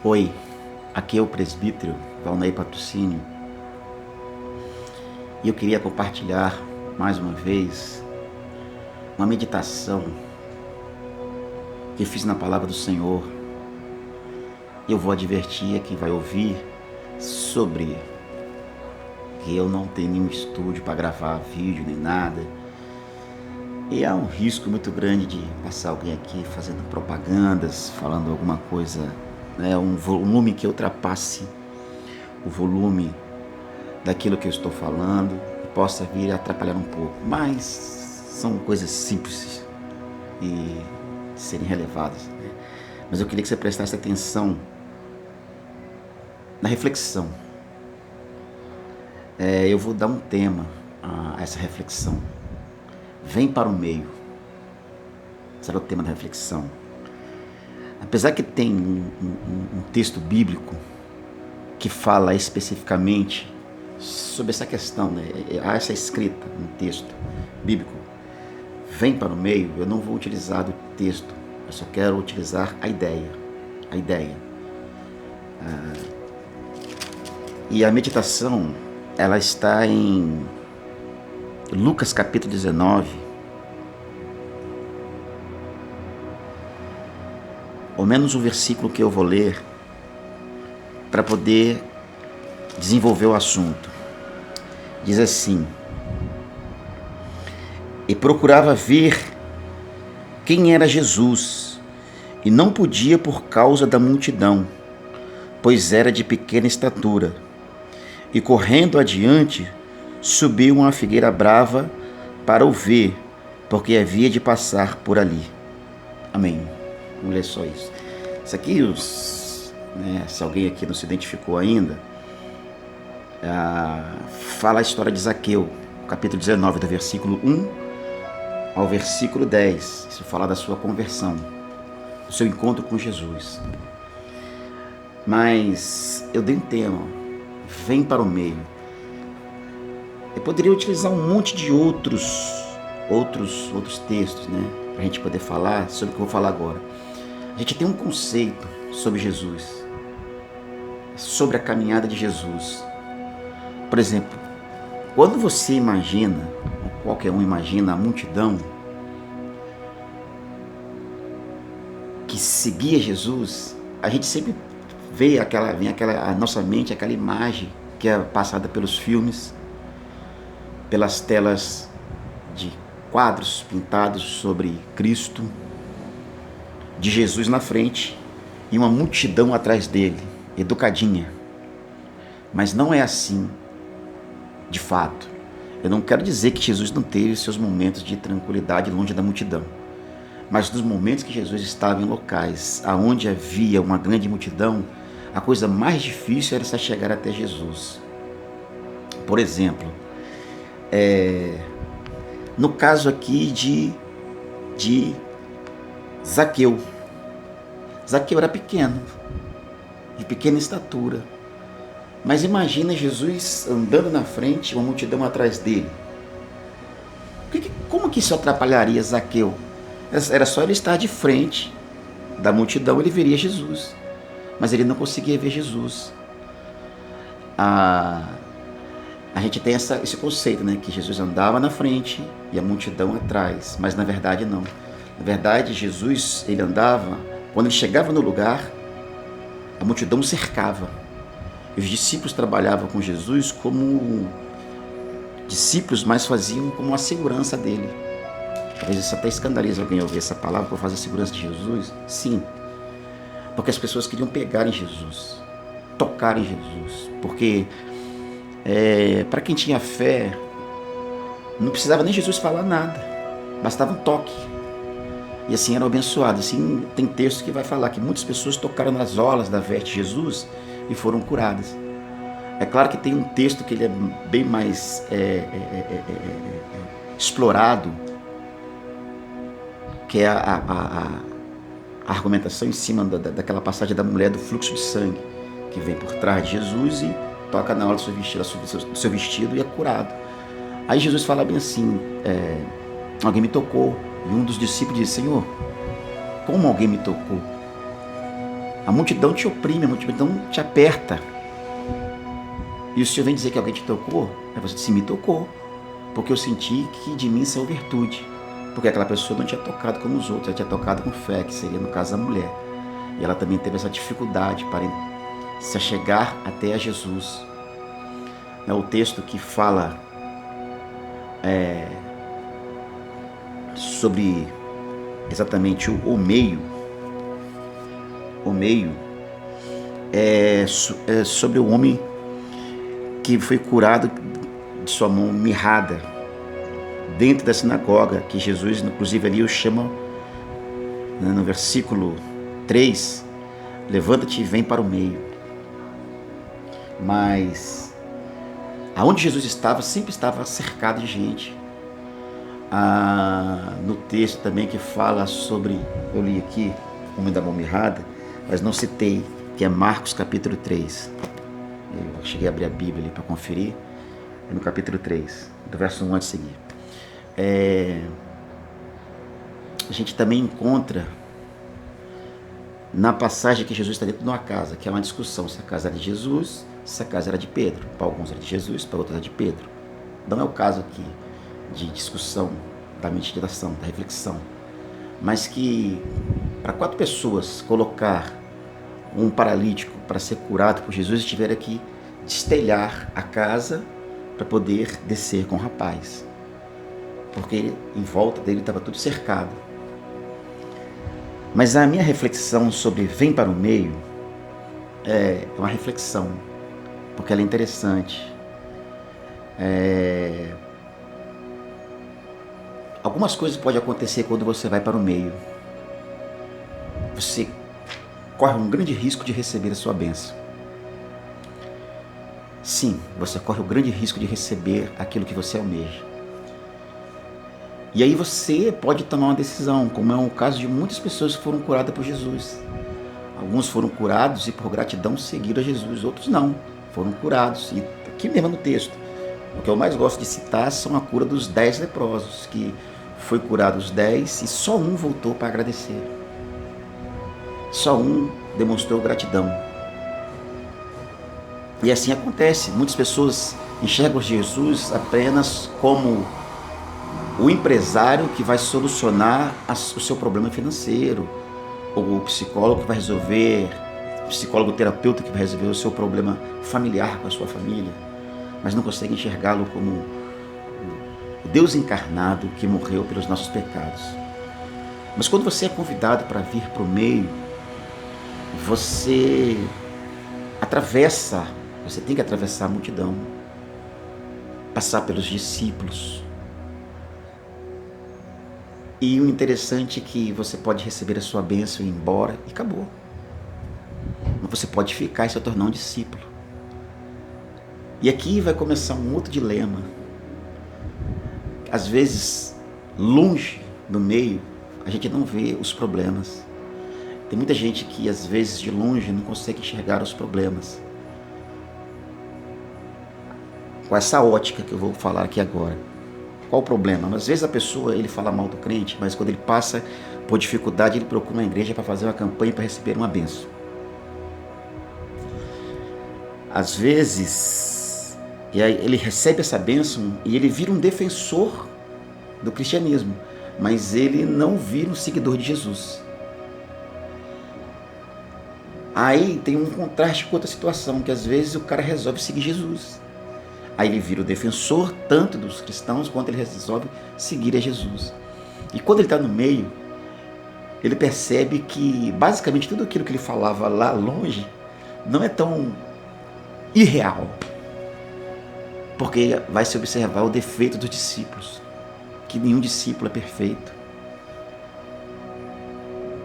Oi, aqui é o presbítero Valnei Patrocínio e eu queria compartilhar mais uma vez uma meditação que fiz na palavra do Senhor. Eu vou advertir a quem vai ouvir sobre que eu não tenho nenhum estúdio para gravar vídeo nem nada. E há um risco muito grande de passar alguém aqui fazendo propagandas, falando alguma coisa, um volume que ultrapasse o volume daquilo que eu estou falando e possa vir a atrapalhar um pouco. Mas são coisas simples e de serem relevadas. Mas eu queria que você prestasse atenção na reflexão. Eu vou dar um tema a essa reflexão. Vem para o meio. Será o tema da reflexão. Apesar que tem um texto bíblico que fala especificamente sobre essa questão, há essa escrita no texto bíblico, vem para o meio, eu não vou utilizar do texto, eu só quero utilizar a ideia. E a meditação, ela está em Lucas capítulo 19, ao menos o versículo que eu vou ler para poder desenvolver o assunto. Diz assim: e procurava ver quem era Jesus, e não podia por causa da multidão, pois era de pequena estatura. E correndo adiante, subiu uma figueira brava para o ver, porque havia de passar por ali. Amém. Vamos ler só isso. Isso aqui, se alguém aqui não se identificou ainda, fala a história de Zaqueu, capítulo 19, do versículo 1 ao versículo 10. Isso fala da sua conversão, do seu encontro com Jesus. Mas eu dei um tema, vem para o meio. Eu poderia utilizar um monte de outros textos, para a gente poder falar sobre o que eu vou falar agora. A gente tem um conceito sobre Jesus, sobre a caminhada de Jesus. Por exemplo, quando você imagina, qualquer um imagina a multidão que seguia Jesus, a gente sempre vem à nossa mente aquela imagem que é passada pelos filmes, pelas telas de quadros pintados sobre Cristo, de Jesus na frente e uma multidão atrás dele, educadinha. Mas não é assim, de fato. Eu não quero dizer que Jesus não teve seus momentos de tranquilidade longe da multidão, mas nos momentos que Jesus estava em locais aonde havia uma grande multidão, a coisa mais difícil era chegar até Jesus. Por exemplo, no caso aqui de Zaqueu. Zaqueu era pequeno, de pequena estatura. Mas imagina Jesus andando na frente, uma multidão atrás dele. Como que isso atrapalharia Zaqueu? Era só ele estar de frente da multidão, ele veria Jesus. Mas ele não conseguia ver Jesus. A gente tem esse conceito, que Jesus andava na frente e a multidão atrás. Mas na verdade não. Na verdade, Jesus, ele andava, quando ele chegava no lugar, a multidão o cercava. E os discípulos trabalhavam com Jesus como discípulos, mas faziam como a segurança dele. Talvez isso até escandalize alguém ouvir essa palavra por fazer a segurança de Jesus. Sim, porque as pessoas queriam pegar em Jesus, tocar em Jesus. Porque para quem tinha fé, não precisava nem Jesus falar nada, bastava um toque. E assim eram abençoados. Assim, tem texto que vai falar que muitas pessoas tocaram nas orlas da veste de Jesus e foram curadas. É claro que tem um texto que ele é bem mais explorado, que é a argumentação em cima daquela passagem da mulher do fluxo de sangue, que vem por trás de Jesus e toca na hora do seu vestido e é curado. Aí Jesus fala bem assim, alguém me tocou. E um dos discípulos disse: Senhor, como alguém me tocou? A multidão te oprime, a multidão te aperta. E o Senhor vem dizer que alguém te tocou? Aí você disse, me tocou, porque eu senti que de mim saiu virtude. Porque aquela pessoa não tinha tocado como os outros, ela tinha tocado com fé, que seria no caso a mulher. E ela também teve essa dificuldade para se achegar até a Jesus. É o texto que fala sobre exatamente o meio. O meio é sobre o homem que foi curado de sua mão mirrada dentro da sinagoga, que Jesus, inclusive, ali o chama, no versículo 3, levanta-te e vem para o meio. Mas aonde Jesus estava, sempre estava cercado de gente. No texto também que fala sobre, eu li aqui, o homem da mão mirrada, mas não citei, que é Marcos capítulo 3. Eu cheguei a abrir a Bíblia ali para conferir, no capítulo 3, do verso 1 a seguir. A gente também encontra na passagem que Jesus está dentro de uma casa, que é uma discussão se a casa era de Jesus, se a casa era de Pedro. Para alguns era de Jesus, para outros era de Pedro. Não é o caso aqui de discussão, da meditação, da reflexão, mas que para 4 pessoas colocar um paralítico para ser curado por Jesus, tiveram que destelhar a casa para poder descer com o rapaz, porque em volta dele estava tudo cercado. Mas a minha reflexão sobre vem para o meio é uma reflexão, porque ela é interessante. Algumas coisas podem acontecer quando você vai para o meio. Você corre um grande risco de receber a sua bênção. Sim, você corre o grande risco de receber aquilo que você almeja. E aí você pode tomar uma decisão, como é o caso de muitas pessoas que foram curadas por Jesus. Alguns foram curados e por gratidão seguiram a Jesus, outros não, foram curados. E aqui mesmo no texto, o que eu mais gosto de citar são a cura dos 10 leprosos, que foi curado os 10 e só um voltou para agradecer. Só um demonstrou gratidão. E assim acontece, muitas pessoas enxergam Jesus apenas como o empresário que vai solucionar o seu problema financeiro, ou o psicólogo que vai resolver, o psicólogo terapeuta que vai resolver o seu problema familiar com a sua família, mas não consegue enxergá-lo como o Deus encarnado que morreu pelos nossos pecados. Mas quando você é convidado para vir para o meio, você tem que atravessar a multidão, passar pelos discípulos. E o interessante é que você pode receber a sua bênção e ir embora e acabou. Mas você pode ficar e se tornar um discípulo. E aqui vai começar um outro dilema. Às vezes, longe do meio, a gente não vê os problemas. Tem muita gente que às vezes de longe não consegue enxergar os problemas. Com essa ótica que eu vou falar aqui agora. Qual o problema? Às vezes a pessoa, ele fala mal do crente, mas quando ele passa por dificuldade, ele procura uma igreja para fazer uma campanha para receber uma bênção. Às vezes, e aí ele recebe essa bênção e ele vira um defensor do cristianismo, mas ele não vira um seguidor de Jesus. Aí tem um contraste com outra situação, que às vezes o cara resolve seguir Jesus. Aí ele vira o defensor tanto dos cristãos quanto ele resolve seguir a Jesus. E quando ele está no meio, ele percebe que basicamente tudo aquilo que ele falava lá longe não é tão irreal. Porque vai se observar o defeito dos discípulos, que nenhum discípulo é perfeito,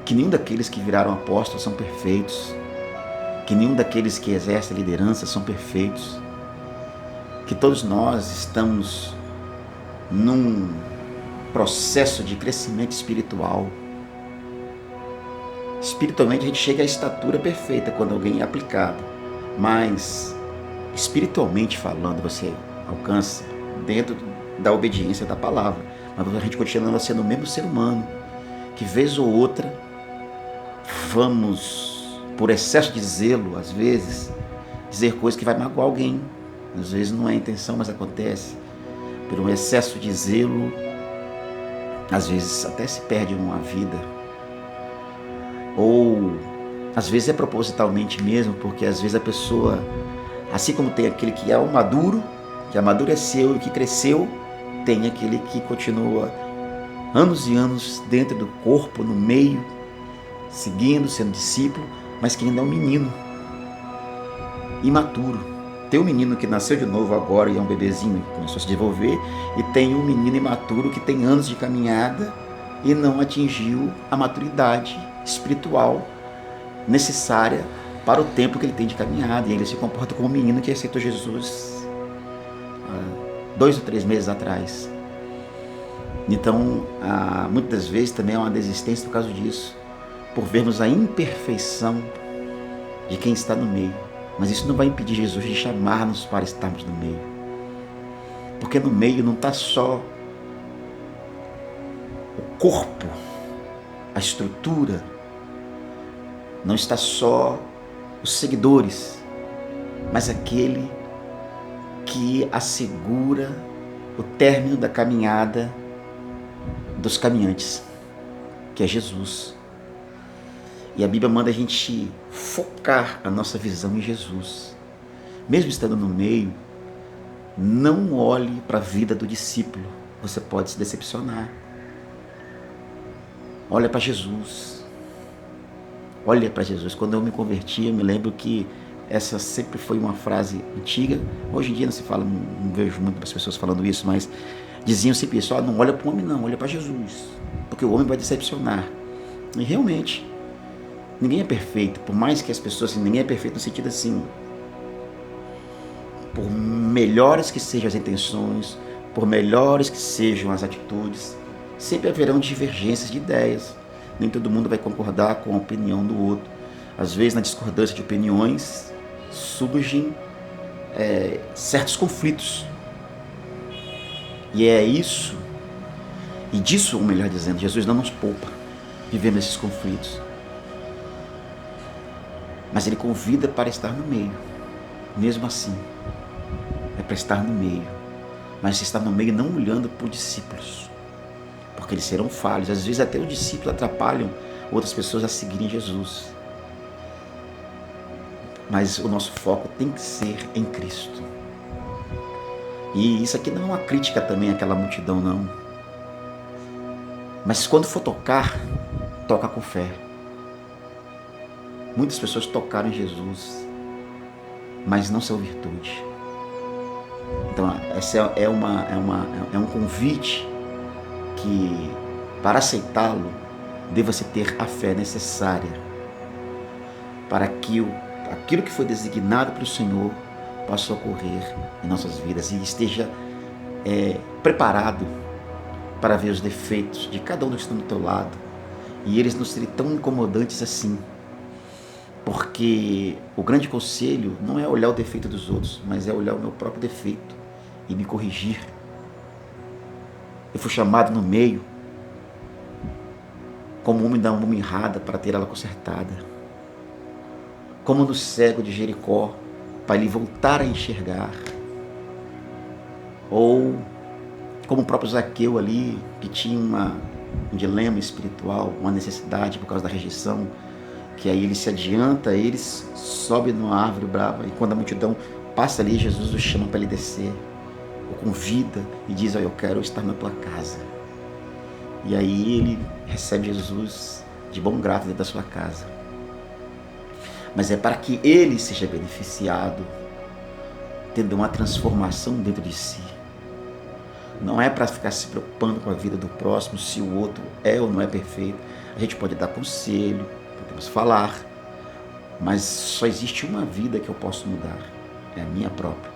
que nenhum daqueles que viraram apóstolos são perfeitos, que nenhum daqueles que exercem a liderança são perfeitos, que todos nós estamos num processo de crescimento espiritual. Espiritualmente a gente chega à estatura perfeita quando alguém é aplicado, mas espiritualmente falando você alcança dentro da obediência da palavra, mas a gente continua sendo o mesmo ser humano, que vez ou outra vamos por excesso de zelo, às vezes, dizer coisas que vai magoar alguém. Às vezes não é a intenção, mas acontece. Por um excesso de zelo, às vezes até se perde uma vida. Ou às vezes é propositalmente mesmo, porque às vezes a pessoa, assim como tem aquele que é o maduro, que amadureceu e que cresceu, tem aquele que continua anos e anos dentro do corpo, no meio, seguindo, sendo discípulo, mas que ainda é um menino imaturo. Tem um menino que nasceu de novo agora e é um bebezinho, começou a se desenvolver, e tem um menino imaturo que tem anos de caminhada e não atingiu a maturidade espiritual necessária para o tempo que ele tem de caminhada. E ele se comporta como um menino que aceitou Jesus há 2 ou 3 meses atrás. Então, muitas vezes também é uma desistência por causa disso, por vermos a imperfeição de quem está no meio. Mas isso não vai impedir Jesus de chamar-nos para estarmos no meio. Porque no meio não está só o corpo, a estrutura, não está só os seguidores, mas aquele que assegura o término da caminhada dos caminhantes, que é Jesus. E a Bíblia manda a gente focar a nossa visão em Jesus. Mesmo estando no meio, não olhe para a vida do discípulo, você pode se decepcionar. Olha para Jesus. Olha para Jesus. Quando eu me converti, eu me lembro que essa sempre foi uma frase antiga. Hoje em dia não se fala, não vejo muitas pessoas falando isso, mas diziam sempre isso: não olha para o homem não, olha para Jesus, porque o homem vai decepcionar. E realmente, ninguém é perfeito, por mais que as pessoas, ninguém é perfeito no sentido assim, por melhores que sejam as intenções, por melhores que sejam as atitudes, sempre haverão divergências de ideias. Nem todo mundo vai concordar com a opinião do outro. Às vezes, na discordância de opiniões, surgem certos conflitos. E é isso, e disso, ou melhor dizendo, Jesus não nos poupa vivendo esses conflitos. Mas Ele convida para estar no meio. Mesmo assim, é para estar no meio. Mas estar no meio não olhando para os discípulos, porque eles serão falhos. Às vezes até os discípulos atrapalham outras pessoas a seguirem Jesus. Mas o nosso foco tem que ser em Cristo. E isso aqui não é uma crítica também àquela multidão, não. Mas quando for tocar, toca com fé. Muitas pessoas tocaram em Jesus, mas não são virtude. Então, essa é um convite que, para aceitá-lo, deva-se ter a fé necessária para que aquilo que foi designado para o Senhor possa ocorrer em nossas vidas e esteja preparado para ver os defeitos de cada um que está do teu lado, e eles não serem tão incomodantes assim, porque o grande conselho não é olhar o defeito dos outros, mas é olhar o meu próprio defeito e me corrigir. Eu fui chamado no meio como homem da mão errada para ter ela consertada, como no cego de Jericó para ele voltar a enxergar, ou como o próprio Zaqueu ali, que tinha um dilema espiritual, uma necessidade por causa da rejeição, que aí ele se adianta, ele sobe numa árvore brava, e quando a multidão passa ali, Jesus o chama para ele descer, o convida e diz: eu quero estar na tua casa. E aí ele recebe Jesus de bom grado dentro da sua casa. Mas é para que ele seja beneficiado, tendo uma transformação dentro de si. Não é para ficar se preocupando com a vida do próximo, se o outro é ou não é perfeito. A gente pode dar conselho, podemos falar, mas só existe uma vida que eu posso mudar, é a minha própria.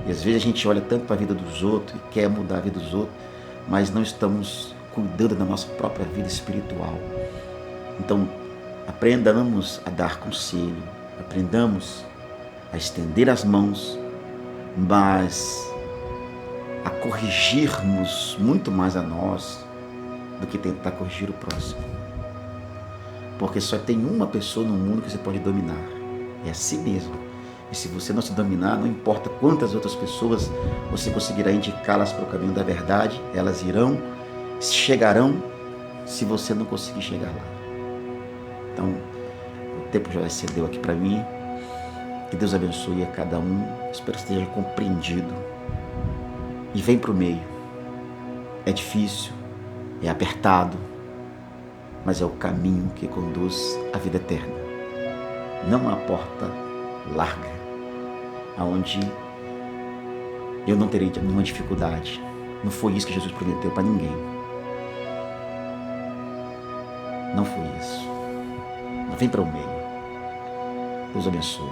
E às vezes a gente olha tanto para a vida dos outros e quer mudar a vida dos outros, mas não estamos cuidando da nossa própria vida espiritual. Então, aprendamos a dar conselho, aprendamos a estender as mãos, mas a corrigirmos muito mais a nós do que tentar corrigir o próximo. Porque só tem uma pessoa no mundo que você pode dominar. É a si mesmo. E se você não se dominar, não importa quantas outras pessoas você conseguirá indicá-las para o caminho da verdade, elas chegarão se você não conseguir chegar lá. Então, o tempo já excedeu aqui para mim. Que Deus abençoe a cada um. Espero que esteja compreendido. E vem para o meio. É difícil, é apertado, mas é o caminho que conduz à vida eterna. Não há porta larga, aonde eu não terei nenhuma dificuldade. Não foi isso que Jesus prometeu para ninguém. Não foi isso. Vem para o meio. Deus abençoe.